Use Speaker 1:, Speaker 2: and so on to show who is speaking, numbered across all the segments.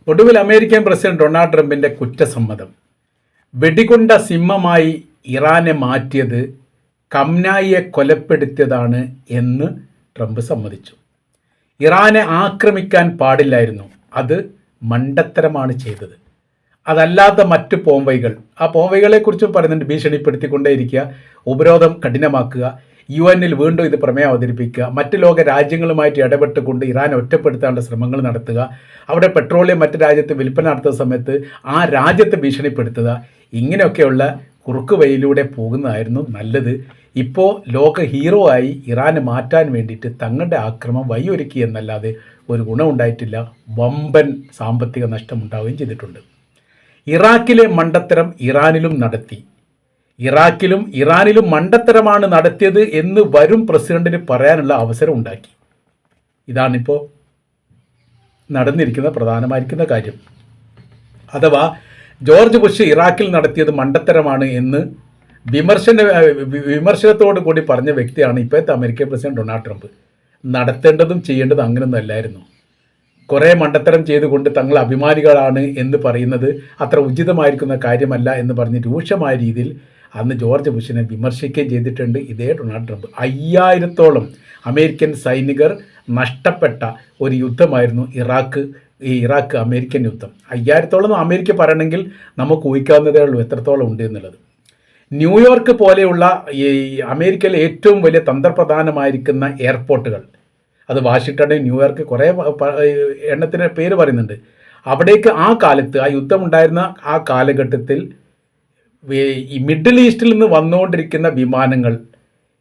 Speaker 1: ഒടുവിൽ American president Donald ട്രംപിന്റെ കുറ്റസമ്മതം. വെടികൊണ്ട സിംഹമായി ഇറാനെ മാറ്റിയത് ഖംനായിയെ കൊലപ്പെടുത്തിയതാണ് എന്ന് ട്രംപ് സമ്മതിച്ചു. ഇറാനെ ആക്രമിക്കാൻ പാടില്ലായിരുന്നു, അത് മണ്ടത്തരമാണ് ചെയ്തത്. അതല്ലാത്ത മറ്റു പോംവഴികൾ, ആ പോംവഴികളെക്കുറിച്ചും പറയുന്നുണ്ട്. ഭീഷണിപ്പെടുത്തിക്കൊണ്ടേയിരിക്കുക, ഉപരോധം കഠിനമാക്കുക, UN വീണ്ടും ഇത് പ്രമേയം അവതരിപ്പിക്കുക, മറ്റ് ലോക രാജ്യങ്ങളുമായിട്ട് ഇടപെട്ടുകൊണ്ട് ഇറാനെ ഒറ്റപ്പെടുത്താനുള്ള ശ്രമങ്ങൾ നടത്തുക, അവിടെ പെട്രോളിയം മറ്റ് രാജ്യത്ത് വിൽപ്പന നടത്തുന്ന സമയത്ത് ആ രാജ്യത്തെ ഭീഷണിപ്പെടുത്തുക, ഇങ്ങനെയൊക്കെയുള്ള കുറുക്ക് വഴിയിലൂടെ പോകുന്നതായിരുന്നു നല്ലത്. ഇപ്പോൾ ലോക ഹീറോ ആയി ഇറാനെ മാറ്റാൻ വേണ്ടിയിട്ട് തങ്ങളുടെ ആക്രമണം വഴിയൊരുക്കി എന്നല്ലാതെ ഒരു ഗുണമുണ്ടായിട്ടില്ല. വമ്പൻ സാമ്പത്തിക നഷ്ടമുണ്ടാവുകയും ചെയ്തിട്ടുണ്ട്. ഇറാഖിലെ മണ്ടത്തരം ഇറാനിലും നടത്തി. ഇറാനിലും മണ്ടത്തരമാണ് നടത്തിയത് എന്ന് വരും പ്രസിഡന്റിന് പറയാനുള്ള അവസരം ഉണ്ടാക്കി. ഇതാണിപ്പോൾ നടന്നിരിക്കുന്ന പ്രധാനമായിരിക്കുന്ന കാര്യം. അഥവാ ജോർജ് ബുഷ് ഇറാഖിൽ നടത്തിയത് മണ്ടത്തരമാണ് എന്ന് വിമർശനത്തോടു കൂടി പറഞ്ഞ വ്യക്തിയാണ് ഇപ്പോഴത്തെ അമേരിക്കൻ പ്രസിഡന്റ് ഡൊണാൾഡ് ട്രംപ്. നടത്തേണ്ടതും ചെയ്യേണ്ടതും അങ്ങനെയൊന്നും അല്ലായിരുന്നു. കുറേ മണ്ടത്തരം ചെയ്തുകൊണ്ട് തങ്ങൾ അഭിമാനികളാണ് എന്ന് പറയുന്നത് അത്ര ഉചിതമായിരിക്കുന്ന കാര്യമല്ല എന്ന് പറഞ്ഞ് രൂക്ഷമായ രീതിയിൽ അന്ന് ജോർജ് ബുഷിനെ വിമർശിക്കുകയും ചെയ്തിട്ടുണ്ട് ഇതേ ഡൊണാൾഡ് ട്രംപ്. 5000-ഓളം അമേരിക്കൻ സൈനികർ നഷ്ടപ്പെട്ട ഒരു യുദ്ധമായിരുന്നു ഇറാഖ് അമേരിക്കൻ യുദ്ധം. 5000-ഓളം അമേരിക്ക പറയണമെങ്കിൽ നമുക്ക് ഊഹിക്കാവുന്നതേ ഉള്ളൂ എത്രത്തോളം ഉണ്ട് എന്നുള്ളത്. ന്യൂയോർക്ക് പോലെയുള്ള ഈ അമേരിക്കയിലെ ഏറ്റവും വലിയ തന്ത്രപ്രധാനമായിരിക്കുന്ന എയർപോർട്ടുകൾ, അത് വാഷിങ്ടൺ, ന്യൂയോർക്ക്, കുറേ എണ്ണത്തിന് പേര് പറയുന്നുണ്ട്. അവിടേക്ക് ആ കാലത്ത്, ആ യുദ്ധമുണ്ടായിരുന്ന ആ കാലഘട്ടത്തിൽ ഈ മിഡിൽ ഈസ്റ്റിൽ നിന്ന് വന്നുകൊണ്ടിരിക്കുന്ന വിമാനങ്ങൾ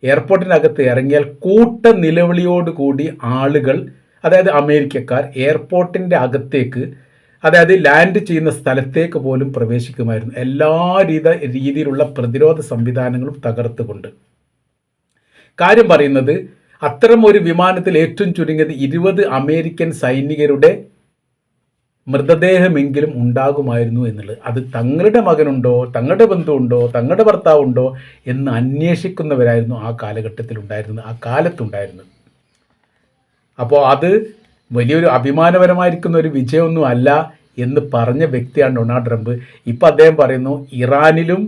Speaker 1: എയർപോർട്ടിനകത്ത് ഇറങ്ങിയാൽ കൂട്ട നിലവിളിയോടുകൂടി ആളുകൾ, അതായത് അമേരിക്കക്കാർ എയർപോർട്ടിൻ്റെ അകത്തേക്ക്, അതായത് ലാൻഡ് ചെയ്യുന്ന സ്ഥലത്തേക്ക് പോലും പ്രവേശിക്കുമായിരുന്നു. എല്ലാ രീതിയിലുള്ള പ്രതിരോധ സംവിധാനങ്ങളും തകർത്തുകൊണ്ട്. കാര്യം പറയുന്നത്, അത്തരം ഒരു വിമാനത്തിൽ ഏറ്റവും ചുരുങ്ങിയത് 20 അമേരിക്കൻ സൈനികരുടെ മൃതദേഹമെങ്കിലും ഉണ്ടാകുമായിരുന്നു എന്നുള്ളത്. അത് തങ്ങളുടെ മകനുണ്ടോ, തങ്ങളുടെ ബന്ധുവുണ്ടോ, തങ്ങളുടെ ഭർത്താവുണ്ടോ എന്ന് അന്വേഷിക്കുന്നവരായിരുന്നു ആ കാലഘട്ടത്തിലുണ്ടായിരുന്നത്, ആ കാലത്തുണ്ടായിരുന്നത്. അപ്പോൾ അത് വലിയൊരു അഭിമാനപരമായിരിക്കുന്ന ഒരു വിജയമൊന്നും അല്ല എന്ന് പറഞ്ഞ വ്യക്തിയാണ് ഡൊണാൾഡ് ട്രംപ്. ഇപ്പോൾ അദ്ദേഹം പറയുന്നു ഇറാനിലും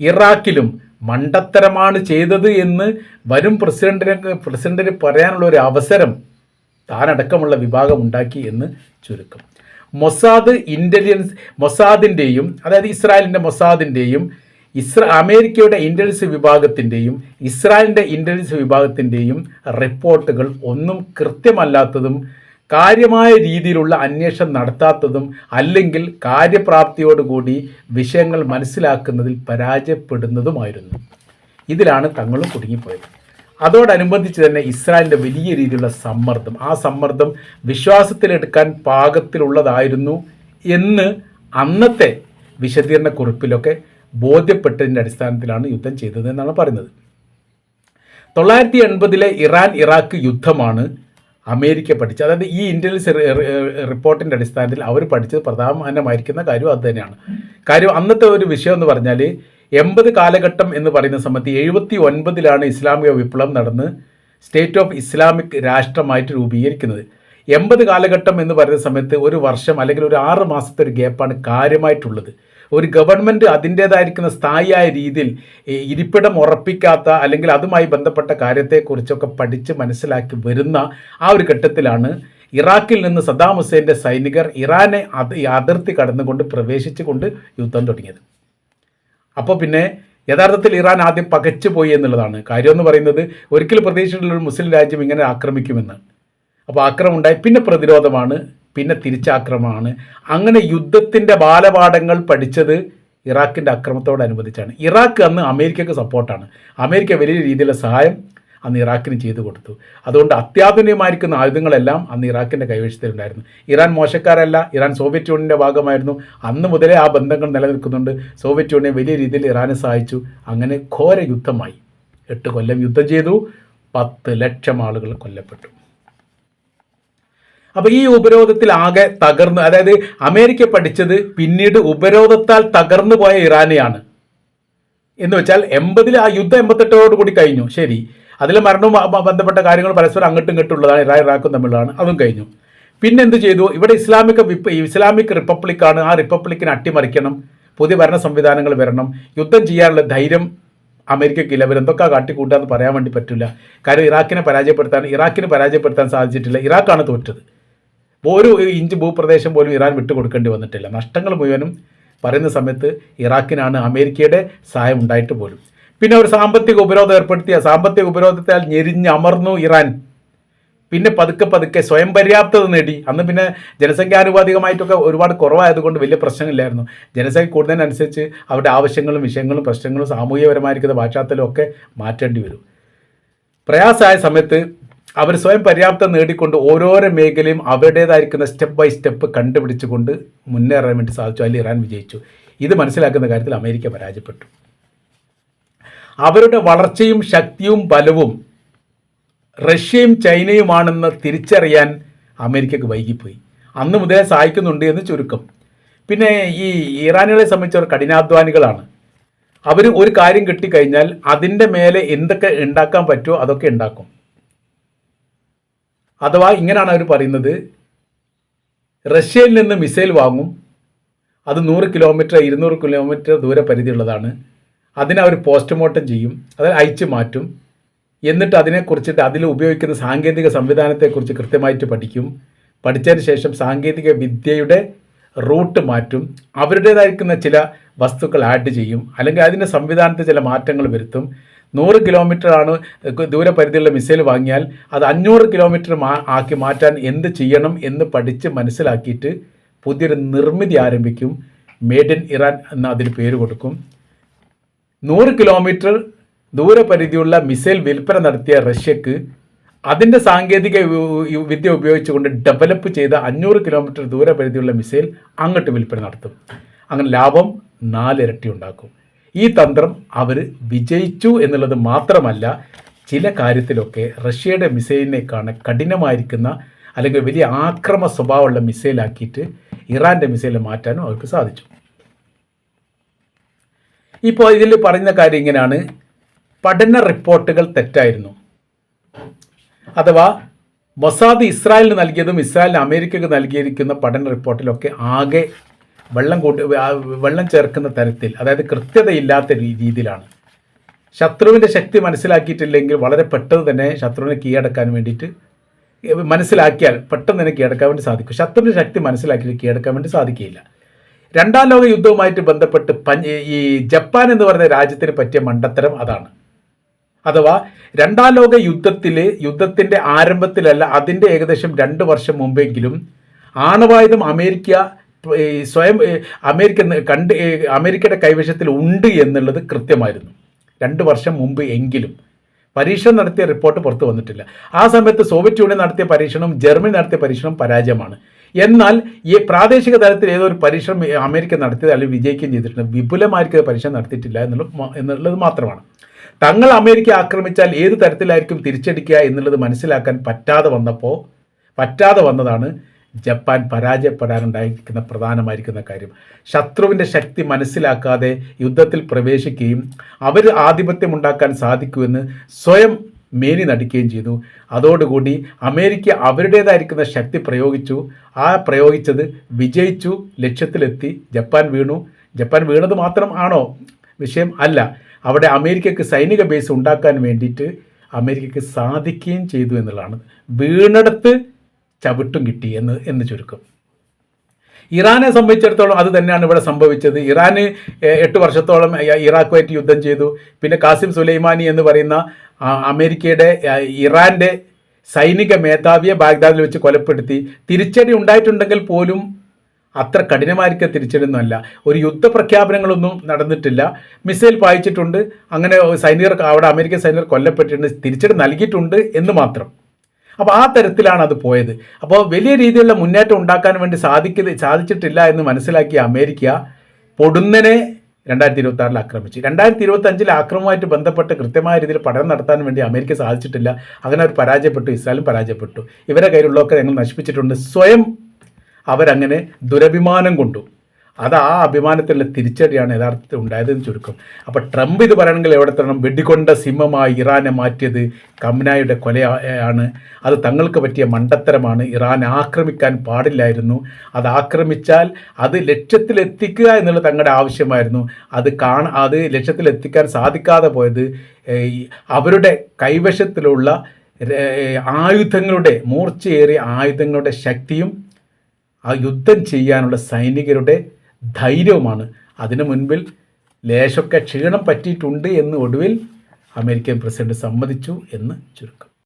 Speaker 1: ഇറാഖിലും മണ്ടത്തരമാണ് ചെയ്തത് എന്ന് വരും പ്രസിഡന്റിന് പറയാനുള്ള ഒരു അവസരം താനടക്കമുള്ള വിഭാഗം ഉണ്ടാക്കി എന്ന് ചുരുക്കം. മൊസാദിൻ്റെയും അതായത് ഇസ്രായേലിൻ്റെ മൊസാദിൻ്റെയും അമേരിക്കയുടെ ഇൻ്റലിജൻസ് വിഭാഗത്തിൻ്റെയും ഇസ്രായേലിൻ്റെ ഇൻ്റലിജൻസ് വിഭാഗത്തിൻ്റെയും റിപ്പോർട്ടുകൾ ഒന്നും കൃത്യമല്ലാത്തതും കാര്യമായ രീതിയിലുള്ള അന്വേഷണം നടത്താത്തതും അല്ലെങ്കിൽ കാര്യപ്രാപ്തിയോടുകൂടി വിഷയങ്ങൾ മനസ്സിലാക്കുന്നതിൽ പരാജയപ്പെടുന്നതുമായിരുന്നു. ഇതിലാണ് തങ്ങളും കുടുങ്ങിപ്പോയത്. അതോടനുബന്ധിച്ച് തന്നെ ഇസ്രായേലിൻ്റെ വലിയ രീതിയിലുള്ള സമ്മർദ്ദം, ആ സമ്മർദ്ദം വിശ്വാസത്തിലെടുക്കാൻ പാകത്തിലുള്ളതായിരുന്നു എന്ന് അന്നത്തെ വിശദീകരണക്കുറിപ്പിലൊക്കെ ബോധ്യപ്പെട്ടതിൻ്റെ അടിസ്ഥാനത്തിലാണ് യുദ്ധം ചെയ്തത് എന്നാണ് പറയുന്നത്. 980-ലെ ഇറാൻ ഇറാഖ് യുദ്ധമാണ് അമേരിക്ക പഠിച്ചത്. അതായത് ഈ ഇൻ്റലിജൻസ് റിപ്പോർട്ടിൻ്റെ അടിസ്ഥാനത്തിൽ അവർ പഠിച്ചത് പ്രധാനമായിരിക്കുന്ന കാര്യം അത് തന്നെയാണ്. കാര്യം അന്നത്തെ ഒരു വിഷയം എന്ന് പറഞ്ഞാൽ 80 കാലഘട്ടം എന്ന് പറയുന്ന സമയത്ത് 79-ലാണ് ഇസ്ലാമിക വിപ്ലവം നടന്ന് സ്റ്റേറ്റ് ഓഫ് ഇസ്ലാമിക് രാഷ്ട്രമായിട്ട് രൂപീകരിക്കുന്നത്. 80 കാലഘട്ടം എന്ന് പറയുന്ന സമയത്ത് ഒരു വർഷം അല്ലെങ്കിൽ ഒരു 6 മാസത്തെ ഒരു ഗ്യാപ്പാണ് കാര്യമായിട്ടുള്ളത്. ഒരു ഗവൺമെൻറ് അതിൻ്റേതായിരിക്കുന്ന സ്ഥായിയായ രീതിയിൽ ഇരിപ്പിടം ഉറപ്പിക്കാത്ത അല്ലെങ്കിൽ അതുമായി ബന്ധപ്പെട്ട കാര്യത്തെക്കുറിച്ചൊക്കെ പഠിച്ച് മനസ്സിലാക്കി വരുന്ന ആ ഒരു ഘട്ടത്തിലാണ് ഇറാഖിൽ നിന്ന് സദ്ദാം ഹുസൈൻ്റെ സൈനികർ ഇറാനെ അതിർത്തി കടന്നുകൊണ്ട് പ്രവേശിച്ചുകൊണ്ട് യുദ്ധം തുടങ്ങിയത്. അപ്പോൾ പിന്നെ യഥാർത്ഥത്തിൽ ഇറാൻ ആദ്യം പകച്ചു പോയി എന്നുള്ളതാണ് കാര്യം എന്ന് പറയുന്നത്. ഒരിക്കലും പ്രതീക്ഷിച്ചിട്ടുള്ള ഒരു മുസ്ലിം രാജ്യം ഇങ്ങനെ ആക്രമിക്കുമെന്ന്. അപ്പോൾ ആക്രമണം ഉണ്ടായി, പിന്നെ പ്രതിരോധമാണ്, പിന്നെ തിരിച്ചാക്രമണമാണ്. അങ്ങനെ യുദ്ധത്തിൻ്റെ ബാലപാഠങ്ങൾ പഠിച്ചത് ഇറാഖിൻ്റെ അക്രമത്തോടനുബന്ധിച്ചാണ്. ഇറാഖ് അന്ന് അമേരിക്കക്ക് സപ്പോർട്ടാണ്. അമേരിക്ക വലിയ രീതിയിലുള്ള സഹായം അന്ന് ഇറാഖിന് ചെയ്തു കൊടുത്തു. അതുകൊണ്ട് അത്യാധുനികമായിരിക്കുന്ന ആയുധങ്ങളെല്ലാം അന്ന് ഇറാഖിൻ്റെ കൈവശത്തിലുണ്ടായിരുന്നു. ഇറാൻ മോശക്കാരല്ല, ഇറാൻ സോവിയറ്റ് യൂണിയൻ്റെ ഭാഗമായിരുന്നു. അന്ന് മുതലേ ആ ബന്ധങ്ങൾ നിലനിൽക്കുന്നുണ്ട്. സോവിയറ്റ് യൂണിയൻ വലിയ രീതിയിൽ ഇറാനെ സഹായിച്ചു. അങ്ങനെ ഘോര യുദ്ധമായി. 8 കൊല്ലം യുദ്ധം ചെയ്തു, 10 ലക്ഷം ആളുകൾ കൊല്ലപ്പെട്ടു. അപ്പോൾ ഈ ഉപരോധത്തിൽ ആകെ തകർന്നു, അതായത് അമേരിക്ക പഠിച്ചത് പിന്നീട് ഉപരോധത്താൽ തകർന്നു പോയ ഇറാനെയാണ്. എന്ന് വെച്ചാൽ 80-ൽ ആ യുദ്ധം 88 കൂടി കഴിഞ്ഞു, ശരി. അതിലെ മരണവും ബന്ധപ്പെട്ട കാര്യങ്ങൾ പരസ്പരം അങ്ങോട്ടും ഇങ്ങോട്ടും ഉള്ളതാണ്, ഇറാഖും തമ്മിലുള്ളതാണ്, അതും കഴിഞ്ഞു. പിന്നെന്ത് ചെയ്തു? ഇവിടെ ഇസ്ലാമിക് റിപ്പബ്ലിക്കാണ്, ആ റിപ്പബ്ലിക്കിനെ അട്ടിമറിക്കണം, പുതിയ ഭരണ സംവിധാനങ്ങൾ വരണം, യുദ്ധം ചെയ്യാനുള്ള ധൈര്യം അമേരിക്കയ്ക്കില്ല. ഇവരെന്തൊക്കെ കാട്ടിക്കൂട്ടാന്ന് പറയാൻ വേണ്ടി പറ്റില്ല. കാര്യം ഇറാഖിനെ പരാജയപ്പെടുത്താൻ സാധിച്ചിട്ടില്ല. ഇറാഖാണ് തോറ്റത്. ഒരു ഇഞ്ച് ഭൂപ്രദേശം പോലും ഇറാൻ വിട്ടുകൊടുക്കേണ്ടി വന്നിട്ടില്ല. നഷ്ടങ്ങൾ മുഴുവനും പറയുന്ന സമയത്ത് ഇറാഖിനാണ് അമേരിക്കയുടെ സഹായം ഉണ്ടായിട്ട് പോലും. പിന്നെ ഒരു സാമ്പത്തിക ഉപരോധം ഏർപ്പെടുത്തിയ സാമ്പത്തിക ഉപരോധത്താൽ ഞെരിഞ്ഞമർന്നു ഇറാൻ. പിന്നെ പതുക്കെ സ്വയം പര്യാപ്തത നേടി. അന്ന് പിന്നെ ജനസംഖ്യാനുപാതികമായിട്ടൊക്കെ ഒരുപാട് കുറവായതുകൊണ്ട് വലിയ പ്രശ്നമില്ലായിരുന്നു. ജനസംഖ്യ കൂടുന്നതിനനുസരിച്ച് അവരുടെ ആവശ്യങ്ങളും വിഷയങ്ങളും പ്രശ്നങ്ങളും സാമൂഹികപരമായിരിക്കുന്ന പശ്ചാത്തലവും ഒക്കെ മാറ്റേണ്ടി വരും. പ്രയാസമായ സമയത്ത് അവർ സ്വയം പര്യാപ്തത നേടിക്കൊണ്ട് ഓരോരോ മേഖലയും അവരുടേതായിരിക്കുന്ന സ്റ്റെപ്പ് ബൈ സ്റ്റെപ്പ് കണ്ടുപിടിച്ചുകൊണ്ട് മുന്നേറാൻ വേണ്ടി സാധിച്ചു. അതിൽ ഇറാൻ വിജയിച്ചു. ഇത് മനസ്സിലാക്കുന്ന കാര്യത്തിൽ അമേരിക്ക പരാജയപ്പെട്ടു. അവരുടെ വളർച്ചയും ശക്തിയും ബലവും റഷ്യയും ചൈനയുമാണെന്ന് തിരിച്ചറിയാൻ അമേരിക്കക്ക് വൈകിപ്പോയി. അന്ന് മുതലേ സഹായിക്കുന്നുണ്ട് എന്ന് ചുരുക്കം. പിന്നെ ഈ ഇറാനികളെ സംബന്ധിച്ചവർ കഠിനാധ്വാനികളാണ്. അവർ ഒരു കാര്യം കിട്ടിക്കഴിഞ്ഞാൽ അതിൻ്റെ മേലെ എന്തൊക്കെ ഉണ്ടാക്കാൻ പറ്റുമോ അതൊക്കെ ഉണ്ടാക്കും. അഥവാ ഇങ്ങനെയാണ് അവർ പറയുന്നത്, റഷ്യയിൽ നിന്ന് മിസൈൽ വാങ്ങും, അത് 100 കിലോമീറ്റർ 200 കിലോമീറ്റർ ദൂരപരിധിയുള്ളതാണ്, അതിനെ അവർ പോസ്റ്റ്മോർട്ടം ചെയ്യും, അത് അയച്ചു മാറ്റും, എന്നിട്ട് അതിനെക്കുറിച്ചിട്ട് അതിൽ ഉപയോഗിക്കുന്ന സാങ്കേതിക സംവിധാനത്തെക്കുറിച്ച് കൃത്യമായിട്ട് പഠിച്ചതിന് ശേഷം സാങ്കേതിക വിദ്യയുടെ റൂട്ട് മാറ്റും, അവരുടേതായിരിക്കുന്ന ചില വസ്തുക്കൾ ആഡ് ചെയ്യും, അല്ലെങ്കിൽ അതിൻ്റെ സംവിധാനത്തിൽ ചില മാറ്റങ്ങൾ വരുത്തും. 100 കിലോമീറ്ററാണ് ദൂരപരിധിയുള്ള മിസൈൽ വാങ്ങിയാൽ അത് 500 കിലോമീറ്റർ ആക്കി മാറ്റാൻ എന്ത് ചെയ്യണം എന്ന് പഠിച്ച് മനസ്സിലാക്കിയിട്ട് പുതിയൊരു നിർമ്മിതി ആരംഭിക്കും. മെയ്ഡ് ഇൻ ഇറാൻ എന്ന അതിന് പേര് കൊടുക്കും. 100 കിലോമീറ്റർ ദൂരപരിധിയുള്ള മിസൈൽ വിൽപ്പന നടത്തിയ റഷ്യക്ക് അതിൻ്റെ സാങ്കേതിക വിദ്യ ഉപയോഗിച്ചുകൊണ്ട് ഡെവലപ്പ് ചെയ്ത 500 കിലോമീറ്റർ ദൂരപരിധിയുള്ള മിസൈൽ അങ്ങോട്ട് വിൽപ്പന നടത്തും. അങ്ങനെ ലാഭം 4 ഇരട്ടി ഉണ്ടാക്കും. ഈ തന്ത്രം അവർ വിജയിച്ചു എന്നുള്ളത് മാത്രമല്ല, ചില കാര്യത്തിലൊക്കെ റഷ്യയുടെ മിസൈലിനേക്കാണ് കഠിനമായിരിക്കുന്ന അല്ലെങ്കിൽ വലിയ ആക്രമ സ്വഭാവമുള്ള മിസൈലാക്കിയിട്ട് ഇറാൻ്റെ മിസൈൽ മാറ്റാനും അവർക്ക് സാധിച്ചു. ഇപ്പോൾ ഇതിൽ പറയുന്ന കാര്യം ഇങ്ങനെയാണ്, പഠന റിപ്പോർട്ടുകൾ തെറ്റായിരുന്നു. അഥവാ മൊസാദ് ഇസ്രായേലിന് നൽകിയതും ഇസ്രായേലിന് അമേരിക്കക്ക് നൽകിയിരിക്കുന്ന പഠന റിപ്പോർട്ടിലൊക്കെ ആകെ വെള്ളം ചേർക്കുന്ന തരത്തിൽ, അതായത് കൃത്യതയില്ലാത്ത രീതിയിലാണ്. ശത്രുവിൻ്റെ ശക്തി മനസ്സിലാക്കിയിട്ടില്ലെങ്കിൽ വളരെ പെട്ടെന്ന് തന്നെ ശത്രുവിനെ കീഴടക്കാൻ വേണ്ടിയിട്ട് മനസ്സിലാക്കിയാൽ പെട്ടെന്ന് തന്നെ കീഴടക്കാൻ വേണ്ടി സാധിക്കും. ശത്രുവിൻ്റെ ശക്തി മനസ്സിലാക്കിയിട്ട് കീഴടക്കാൻ വേണ്ടി സാധിക്കുകയില്ല. 2ാം ലോക യുദ്ധവുമായിട്ട് ബന്ധപ്പെട്ട് ഈ ജപ്പാൻ എന്ന് പറയുന്ന രാജ്യത്തിന് പറ്റിയ മണ്ടത്തരം അതാണ്. അഥവാ 2ാം ലോക യുദ്ധത്തിൻ്റെ ആരംഭത്തിലല്ല, അതിൻ്റെ ഏകദേശം 2 വർഷം മുമ്പെങ്കിലും ആണവായുധം അമേരിക്കയുടെ കൈവശത്തിൽ ഉണ്ട് എന്നുള്ളത് കൃത്യമായിരുന്നു. 2 വർഷം മുമ്പ് എങ്കിലും പരീക്ഷണം നടത്തിയ റിപ്പോർട്ട് പുറത്തു വന്നിട്ടില്ല. ആ സമയത്ത് സോവിയറ്റ് യൂണിയൻ നടത്തിയ പരീക്ഷണം, ജർമ്മനി നടത്തിയ പരീക്ഷണം പരാജയമാണ്. എന്നാൽ ഈ പ്രാദേശിക തലത്തിൽ ഏതോ ഒരു പരീക്ഷണം അമേരിക്ക നടത്തിയത് അല്ലെങ്കിൽ വിജയിക്കുകയും ചെയ്തിട്ടുണ്ട്. വിപുലമായിരിക്കും പരീക്ഷണം നടത്തിയിട്ടില്ല എന്നുള്ളത് മാത്രമാണ്. തങ്ങൾ അമേരിക്ക ആക്രമിച്ചാൽ ഏത് തരത്തിലായിരിക്കും തിരിച്ചടിക്കുക എന്നുള്ളത് മനസ്സിലാക്കാൻ പറ്റാതെ വന്നതാണ് ജപ്പാൻ പരാജയപ്പെടാനുണ്ടായിരിക്കുന്ന പ്രധാനമായിരിക്കുന്ന കാര്യം. ശത്രുവിൻ്റെ ശക്തി മനസ്സിലാക്കാതെ യുദ്ധത്തിൽ പ്രവേശിക്കുകയും അവർ ആധിപത്യമുണ്ടാക്കാൻ സാധിക്കുമെന്ന് സ്വയം മേനി നടിക്കുകയും ചെയ്തു. അതോടുകൂടി അമേരിക്ക അവരുടേതായിരിക്കുന്ന ശക്തി പ്രയോഗിച്ചത് വിജയിച്ചു, ലക്ഷ്യത്തിലെത്തി. ജപ്പാൻ വീണത് മാത്രം ആണോ വിഷയം? അല്ല, അവിടെ അമേരിക്കക്ക് സൈനിക ബേസ് ഉണ്ടാക്കാൻ വേണ്ടിയിട്ട് അമേരിക്കക്ക് സാധിക്കുകയും ചെയ്തു എന്നുള്ളതാണ്. വീണെടുത്ത് ചവിട്ടും കിട്ടി എന്ന് ചുരുക്കം. ഇറാനെ സംബന്ധിച്ചിടത്തോളം അത് തന്നെയാണ് ഇവിടെ സംഭവിച്ചത്. ഇറാന് 8 വർഷത്തോളം ഇറാഖുമായിട്ട് യുദ്ധം ചെയ്തു. പിന്നെ കാസിം സുലൈമാനി എന്ന് പറയുന്ന ഇറാൻ്റെ സൈനിക മേധാവിയെ ബാഗ്ദാദിൽ വെച്ച് കൊലപ്പെടുത്തി. തിരിച്ചടി ഉണ്ടായിട്ടുണ്ടെങ്കിൽ പോലും അത്ര കഠിനമായിരിക്കും തിരിച്ചടിയൊന്നുമല്ല. ഒരു യുദ്ധപ്രഖ്യാപനങ്ങളൊന്നും നടന്നിട്ടില്ല. മിസൈൽ പായിച്ചിട്ടുണ്ട്, അങ്ങനെ അവിടെ അമേരിക്കൻ സൈനികർ കൊല്ലപ്പെട്ടിട്ടുണ്ട്, തിരിച്ചടി നൽകിയിട്ടുണ്ട് എന്ന് മാത്രം. അപ്പോൾ ആ തരത്തിലാണ് അത് പോയത്. അപ്പോൾ വലിയ രീതിയിലുള്ള മുന്നേറ്റം ഉണ്ടാക്കാൻ വേണ്ടി സാധിച്ചിട്ടില്ല എന്ന് മനസ്സിലാക്കിയ അമേരിക്ക പൊടുന്നനെ 2026 ആക്രമിച്ചു. 2025 ആക്രമണവുമായിട്ട് ബന്ധപ്പെട്ട് കൃത്യമായ രീതിയിൽ പഠനം നടത്താൻ വേണ്ടി അമേരിക്ക സാധിച്ചിട്ടില്ല. അങ്ങനെ അവർ പരാജയപ്പെട്ടു, ഇസ്രായേലും പരാജയപ്പെട്ടു. ഇവരെ കയ്യിലുള്ളതൊക്കെ ഞങ്ങൾ നശിപ്പിച്ചിട്ടുണ്ട്. സ്വയം അവരങ്ങനെ ദുരഭിമാനം കൊണ്ടു അത് ആ അഭിമാനത്തിലുള്ള തിരിച്ചടിയാണ് യഥാർത്ഥത്തിൽ ഉണ്ടായതെന്ന് ചുരുക്കം. അപ്പോൾ ട്രംപ് ഇത് പറയണമെങ്കിൽ എവിടെ തരണം? വെടികൊണ്ട സിംഹമായി ഇറാനെ മാറ്റിയത് ഖമനായുടെ കൊലയാണ്. അത് തങ്ങൾക്ക് പറ്റിയ മണ്ടത്തരമാണ്. ഇറാൻ ആക്രമിക്കാൻ പാടില്ലായിരുന്നു. അത് ആക്രമിച്ചാൽ അത് ലക്ഷ്യത്തിലെത്തിക്കുക എന്നുള്ളത് തങ്ങളുടെ ആവശ്യമായിരുന്നു. അത് ലക്ഷ്യത്തിലെത്തിക്കാൻ സാധിക്കാതെ പോയത് അവരുടെ കൈവശത്തിലുള്ള ആയുധങ്ങളുടെ, മൂർച്ചയേറിയ ആയുധങ്ങളുടെ ശക്തിയും ആ യുദ്ധം ചെയ്യാനുള്ള സൈനികരുടെ ധൈര്യവുമാണ്. അതിനു മുൻപിൽ ലേശമൊക്കെ ക്ഷീണം പറ്റിയിട്ടുണ്ട് എന്ന് ഒടുവിൽ അമേരിക്കൻ പ്രസിഡന്റ് സമ്മതിച്ചു എന്ന് ചുരുക്കം.